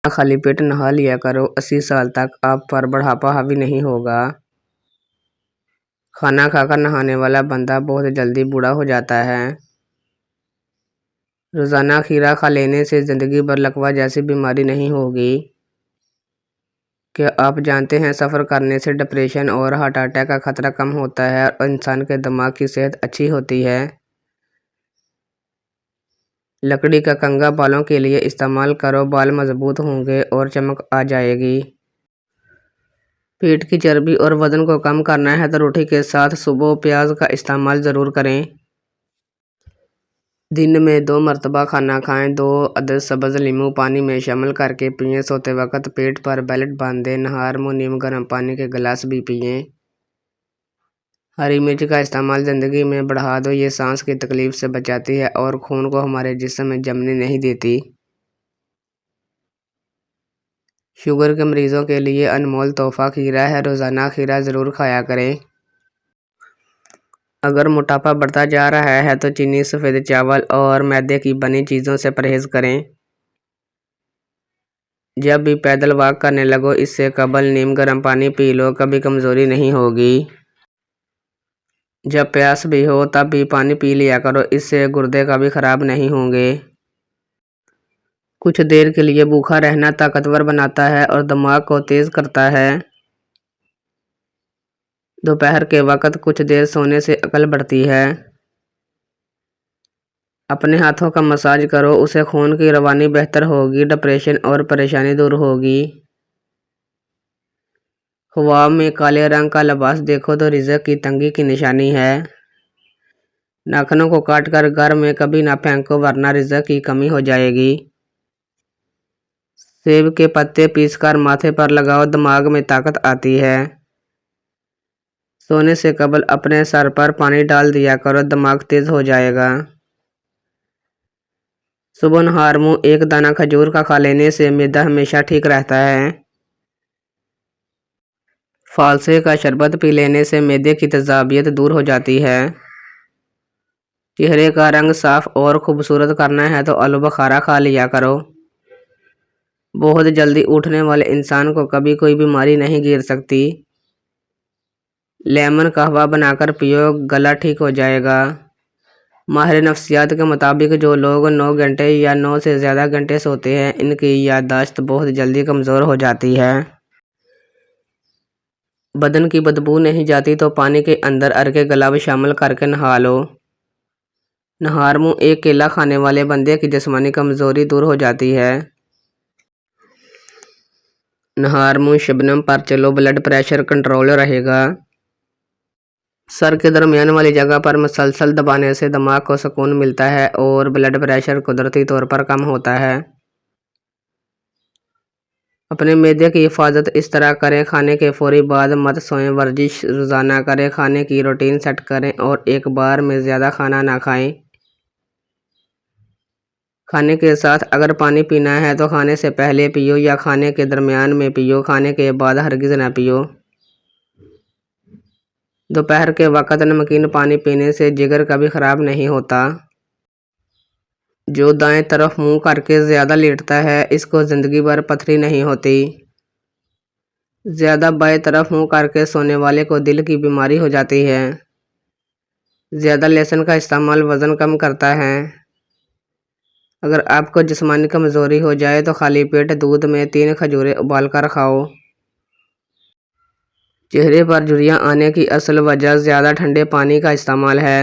خالی پیٹ نہا لیا کرو، 80 سال تک آپ پر بڑھاپا حاوی نہیں ہوگا۔ کھانا کھا کر نہانے والا بندہ بہت جلدی بوڑھا ہو جاتا ہے۔ روزانہ کھیرا کھا لینے سے زندگی بھر لکوہ جیسی بیماری نہیں ہوگی۔ کیا آپ جانتے ہیں سفر کرنے سے ڈپریشن اور ہارٹ اٹیک کا خطرہ کم ہوتا ہے اور انسان کے دماغ کی صحت اچھی ہوتی ہے؟ لکڑی کا کنگھا بالوں کے لیے استعمال کرو، بال مضبوط ہوں گے اور چمک آ جائے گی۔ پیٹ کی چربی اور وزن کو کم کرنا ہے تو روٹی کے ساتھ صبح پیاز کا استعمال ضرور کریں۔ دن میں 2 مرتبہ کھانا کھائیں۔ 2 عدد سبز لیموں پانی میں شامل کرکے پئیں۔ سوتے وقت پیٹ پر بیلٹ باندھیں۔ نہار منہ نیم گرم پانی کے گلاس بھی پئیں۔ ہری مرچ کا استعمال زندگی میں بڑھا دو، یہ سانس کی تکلیف سے بچاتی ہے اور خون کو ہمارے جسم میں جمنے نہیں دیتی۔ شوگر کے مریضوں کے لیے انمول تحفہ کھیرا ہے، روزانہ کھیرا ضرور کھایا کریں۔ اگر موٹاپا بڑھتا جا رہا ہے تو چینی، سفید چاول اور میدے کی بنی چیزوں سے پرہیز کریں۔ جب بھی پیدل واک کرنے لگو اس سے قبل نیم گرم پانی پی لو، کبھی کمزوری نہیں ہوگی۔ جب پیاس بھی ہو تب بھی پانی پی لیا کرو، اس سے گردے کبھی خراب نہیں ہوں گے۔ کچھ دیر کے لیے بھوکا رہنا طاقتور بناتا ہے اور دماغ کو تیز کرتا ہے۔ دوپہر کے وقت کچھ دیر سونے سے عقل بڑھتی ہے۔ اپنے ہاتھوں کا مساج کرو، اس سے خون کی روانی بہتر ہوگی، ڈپریشن اور پریشانی دور ہوگی۔ خواب میں کالے رنگ کا لباس دیکھو تو رزق کی تنگی کی نشانی ہے۔ ناخنوں کو کاٹ کر گھر میں کبھی نہ پھینکو ورنہ رزق کی کمی ہو جائے گی۔ سیب کے پتے پیس کر ماتھے پر لگاؤ، دماغ میں طاقت آتی ہے۔ سونے سے قبل اپنے سر پر پانی ڈال دیا کرو، دماغ تیز ہو جائے گا۔ صبح نہار منہ 1 دانہ کھجور کا کھا لینے سے معدہ ہمیشہ ٹھیک رہتا ہے۔ فالسے کا شربت پی لینے سے معدے کی تیزابیت دور ہو جاتی ہے۔ چہرے کا رنگ صاف اور خوبصورت کرنا ہے تو آلو بخارا کھا لیا کرو۔ بہت جلدی اٹھنے والے انسان کو کبھی کوئی بیماری نہیں گھیر سکتی۔ لیمن قہوہ بنا کر پیو، گلا ٹھیک ہو جائے گا۔ ماہر نفسیات کے مطابق جو لوگ 9 گھنٹے یا 9 سے زیادہ گھنٹے سوتے ہیں ان کی یادداشت بہت جلدی کمزور ہو جاتی ہے۔ بدن کی بدبو نہیں جاتی تو پانی کے اندر ارکے گلاب شامل کرکے نہا لو۔ نہار منہ 1 کیلا کھانے والے بندے کی جسمانی کمزوری دور ہو جاتی ہے۔ نہار منہ شبنم پر چلو، بلڈ پریشر کنٹرول رہے گا۔ سر کے درمیان والی جگہ پر مسلسل دبانے سے دماغ کو سکون ملتا ہے اور بلڈ پریشر قدرتی طور پر کم ہوتا ہے۔ اپنے معدے کی حفاظت اس طرح کریں، کھانے کے فوری بعد مت سوئیں، ورزش روزانہ کریں، کھانے کی روٹین سیٹ کریں اور ایک بار میں زیادہ کھانا نہ کھائیں۔ کھانے کے ساتھ اگر پانی پینا ہے تو کھانے سے پہلے پیو یا کھانے کے درمیان میں پیو، کھانے کے بعد ہرگز نہ پیو۔ دوپہر کے وقت نمکین پانی پینے سے جگر کبھی خراب نہیں ہوتا۔ جو دائیں طرف منہ کر کے زیادہ لیٹتا ہے اس کو زندگی بھر پتھری نہیں ہوتی۔ زیادہ بائیں طرف منہ کر کے سونے والے کو دل کی بیماری ہو جاتی ہے۔ زیادہ لہسن کا استعمال وزن کم کرتا ہے۔ اگر آپ کو جسمانی کمزوری ہو جائے تو خالی پیٹ دودھ میں 3 کھجوریں ابال کر کھاؤ۔ چہرے پر جھریاں آنے کی اصل وجہ زیادہ ٹھنڈے پانی کا استعمال ہے۔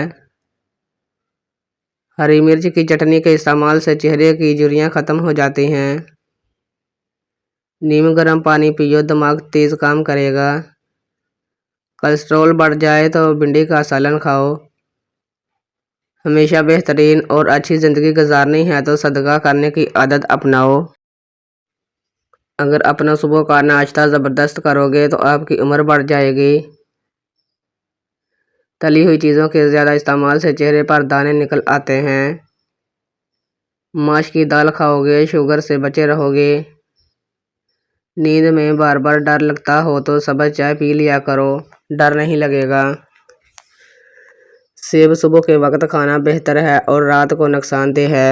ہری مرچ کی چٹنی کے استعمال سے چہرے کی جھریاں ختم ہو جاتی ہیں۔ نیم گرم پانی پیو، دماغ تیز کام کرے گا۔ کولیسٹرول بڑھ جائے تو بھنڈی کا سالن کھاؤ۔ ہمیشہ بہترین اور اچھی زندگی گزارنی ہے تو صدقہ کرنے کی عادت اپناؤ۔ اگر اپنا صبح کا ناشتہ زبردست کرو گے تو آپ کی عمر بڑھ جائے گی۔ تلی ہوئی چیزوں کے زیادہ استعمال سے چہرے پر دانے نکل آتے ہیں۔ ماش کی دال کھاؤ گے شوگر سے بچے رہو گے۔ نیند میں بار بار ڈر لگتا ہو تو سبز چائے پی لیا کرو، ڈر نہیں لگے گا۔ سیب صبح کے وقت کھانا بہتر ہے اور رات کو نقصان دہ ہے۔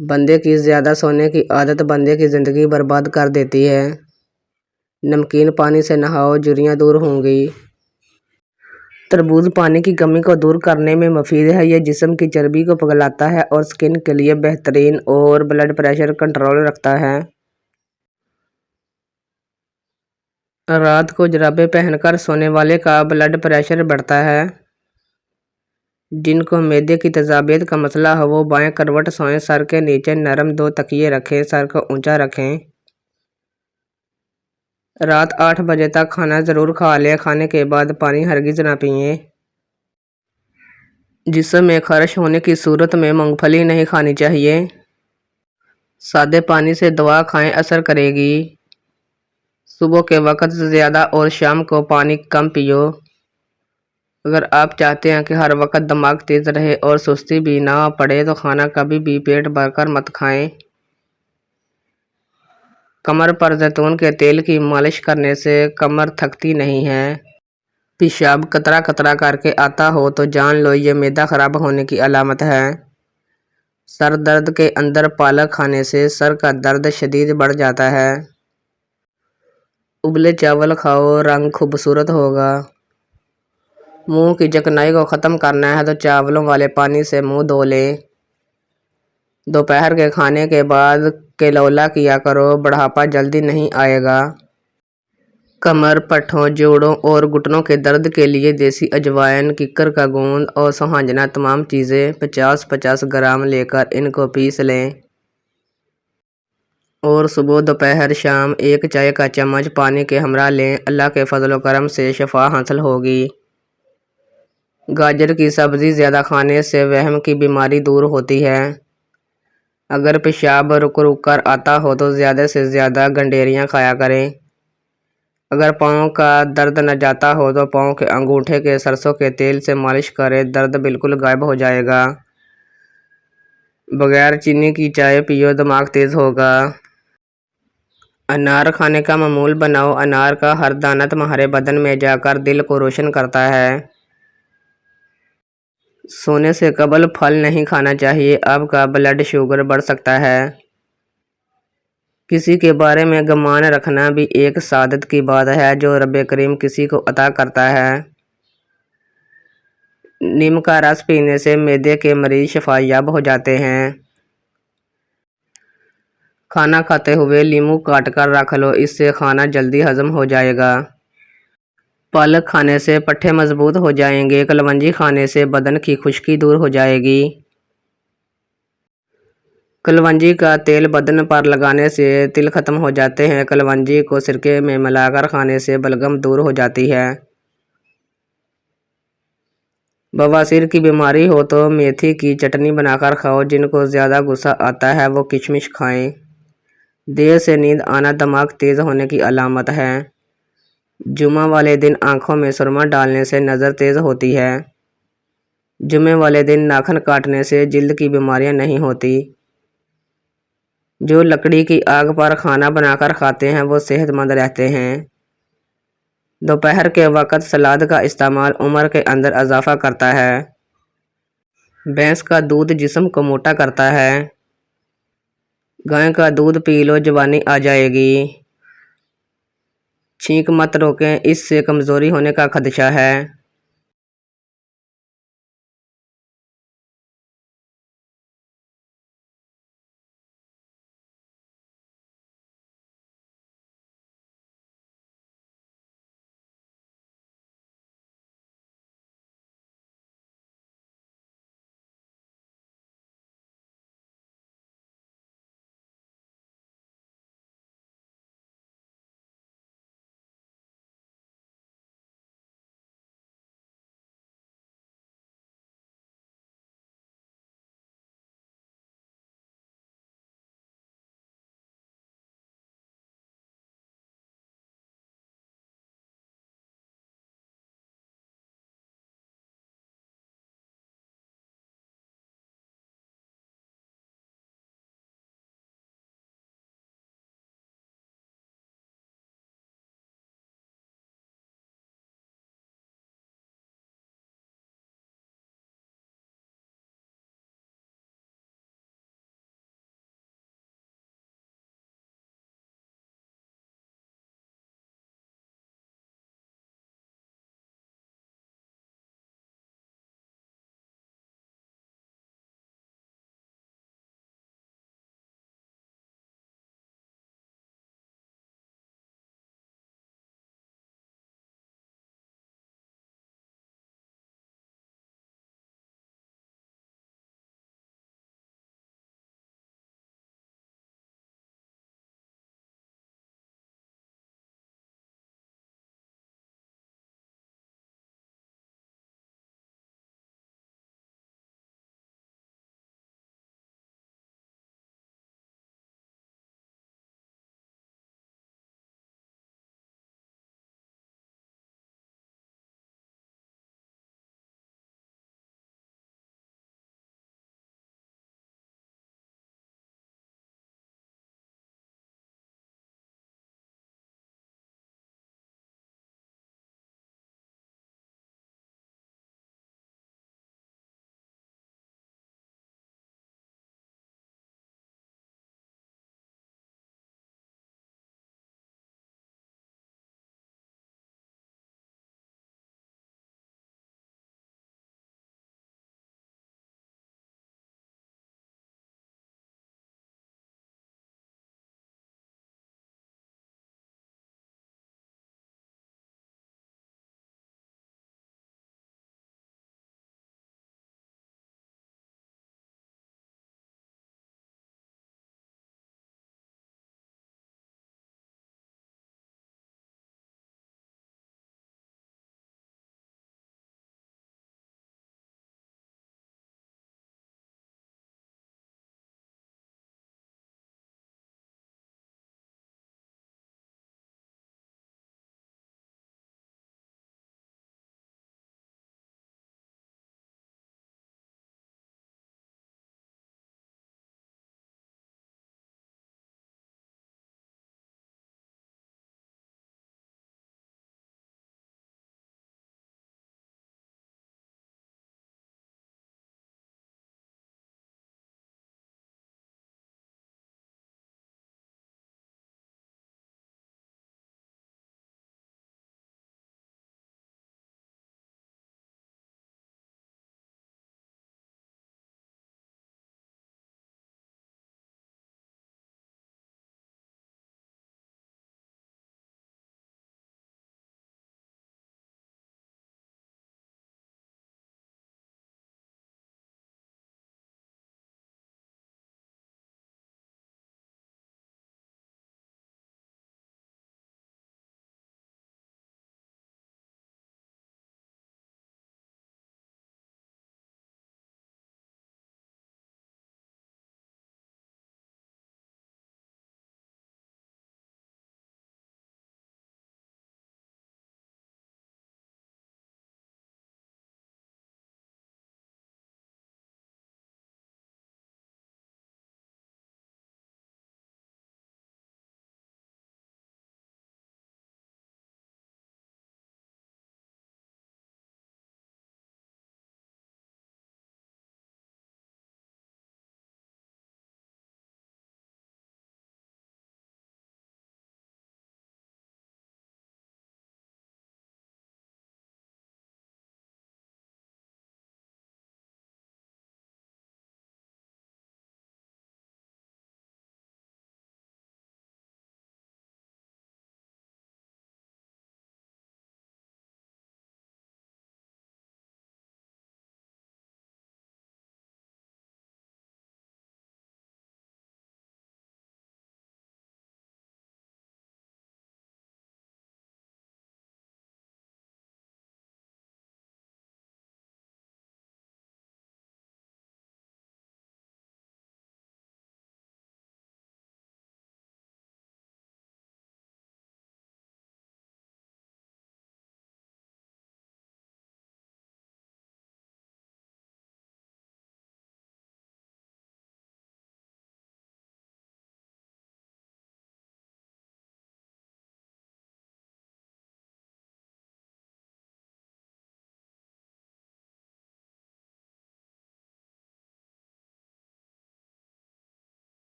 بندے کی زیادہ سونے کی عادت بندے کی زندگی برباد کر دیتی ہے۔ نمکین پانی سے نہاؤ، جھریاں دور ہوں گی۔ تربوز پانی کی کمی کو دور کرنے میں مفید ہے۔ یہ جسم کی چربی کو پگھلاتا ہے اور سکن کے لیے بہترین اور بلڈ پریشر کنٹرول رکھتا ہے۔ رات کو جرابیں پہن کر سونے والے کا بلڈ پریشر بڑھتا ہے۔ جن کو معدے کی تیزابیت کا مسئلہ ہو وہ بائیں کروٹ سوئیں، سر کے نیچے نرم 2 تکیے رکھیں، سر کو اونچا رکھیں۔ رات 8 بجے تک کھانا ضرور کھا لیں۔ کھانے کے بعد پانی ہرگز نہ پئیں۔ جسم میں خارش ہونے کی صورت میں مونگ پھلی نہیں کھانی چاہیے۔ سادے پانی سے دوا کھائیں، اثر کرے گی۔ صبح کے وقت زیادہ اور شام کو پانی کم پیو۔ اگر آپ چاہتے ہیں کہ ہر وقت دماغ تیز رہے اور سستی بھی نہ پڑے تو کھانا کبھی بھی پیٹ بھر کر مت کھائیں۔ کمر پر زیتون کے تیل کی مالش کرنے سے کمر تھکتی نہیں ہے۔ پیشاب قطرہ قطرہ کر کے آتا ہو تو جان لو یہ معدہ خراب ہونے کی علامت ہے۔ سر درد کے اندر پالک کھانے سے سر کا درد شدید بڑھ جاتا ہے۔ ابلے چاول کھاؤ، رنگ خوبصورت ہوگا۔ منہ کی چکنائی کو ختم کرنا ہے تو چاولوں والے پانی سے منہ دھو لیں۔ دوپہر کے کھانے کے بعد کیلولا کیا کرو، بڑھاپا جلدی نہیں آئے گا۔ کمر، پٹھوں، جوڑوں اور گھٹنوں کے درد کے لیے دیسی اجوائن، ککر کا گوند اور سوہانجنا تمام چیزیں 50-50 گرام لے کر ان کو پیس لیں اور صبح، دوپہر، شام ایک چائے کا چمچ پانی کے ہمراہ لیں۔ اللہ کے فضل و کرم سے شفا حاصل ہوگی۔ گاجر کی سبزی زیادہ کھانے سے وہم کی بیماری دور ہوتی ہے۔ اگر پیشاب رک رک کر آتا ہو تو زیادہ سے زیادہ گنڈیریاں کھایا کریں۔ اگر پاؤں کا درد نہ جاتا ہو تو پاؤں کے انگوٹھے کے سرسوں کے تیل سے مالش کریں، درد بالکل غائب ہو جائے گا۔ بغیر چینی کی چائے پیو، دماغ تیز ہوگا۔ انار کھانے کا معمول بناؤ۔ انار کا ہر دانہ تمہارے بدن میں جا کر دل کو روشن کرتا ہے۔ سونے سے قبل پھل نہیں کھانا چاہیے، آپ کا بلڈ شوگر بڑھ سکتا ہے۔ کسی کے بارے میں گمان رکھنا بھی ایک سعادت کی بات ہے جو رب کریم کسی کو عطا کرتا ہے۔ نیم کا رس پینے سے معدے کے مریض شفا یاب ہو جاتے ہیں۔ کھانا کھاتے ہوئے لیموں کاٹ کر رکھ لو، اس سے کھانا جلدی ہضم ہو جائے گا۔ پالک کھانے سے پٹھے مضبوط ہو جائیں گے۔ کلونجی کھانے سے بدن کی خشکی دور ہو جائے گی۔ کلونجی کا تیل بدن پر لگانے سے تل ختم ہو جاتے ہیں۔ کلونجی کو سرکے میں ملا کر کھانے سے بلغم دور ہو جاتی ہے۔ بواسیر کی بیماری ہو تو میتھی کی چٹنی بنا کر کھاؤ۔ جن کو زیادہ غصہ آتا ہے وہ کشمش کھائیں۔ دیر سے نیند آنا دماغ تیز ہونے کی علامت ہے۔ جمعہ والے دن آنکھوں میں سرما ڈالنے سے نظر تیز ہوتی ہے۔ جمعے والے دن ناخن کاٹنے سے جلد کی بیماریاں نہیں ہوتی۔ جو لکڑی کی آگ پر کھانا بنا کر کھاتے ہیں وہ صحت مند رہتے ہیں۔ دوپہر کے وقت سلاد کا استعمال عمر کے اندر اضافہ کرتا ہے۔ بھینس کا دودھ جسم کو موٹا کرتا ہے۔ گائے کا دودھ پی لو، جوانی آ جائے گی۔ چھینک مت روکیں، اس سے کمزوری ہونے کا خدشہ ہے۔